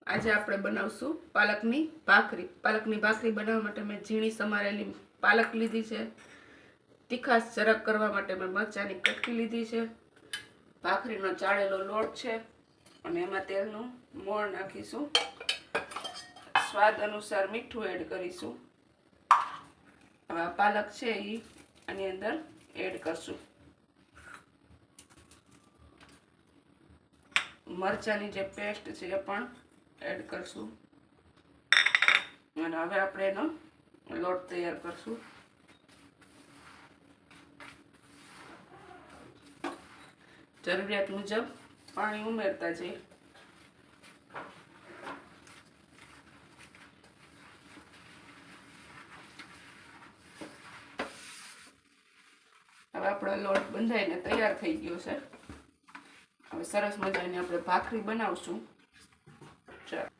આજે આપણે બનાવશું પાલકની ભાખરી। પાલકની ભાખરી બનાવવા માટે મેં ઝીણી સમારેલી પાલક લીધી છે। તીખાશ જરાક કરવા માટે મેં મરચાંની કટકી લીધી છે। ભાખરીનો ચાળેલો લોટ છે અને એમાં તેલનું મોણ નાખીશું। સ્વાદ અનુસાર મીઠું એડ કરીશું। હવે આ પાલક છે એ આની અંદર એડ કરશું। મરચાંની જે પેસ્ટ છે એ પણ એડ કરશું અને હવે આપણે એનો લોટ તૈયાર કરશું। જરૂરિયાત મુજબ પાણી ઉમેરતા જઈએ। હવે આપણો લોટ બંધાઈને તૈયાર થઈ ગયો છે। હવે સરસ મજાની આપણે ભાખરી બનાવશું। ચાલો।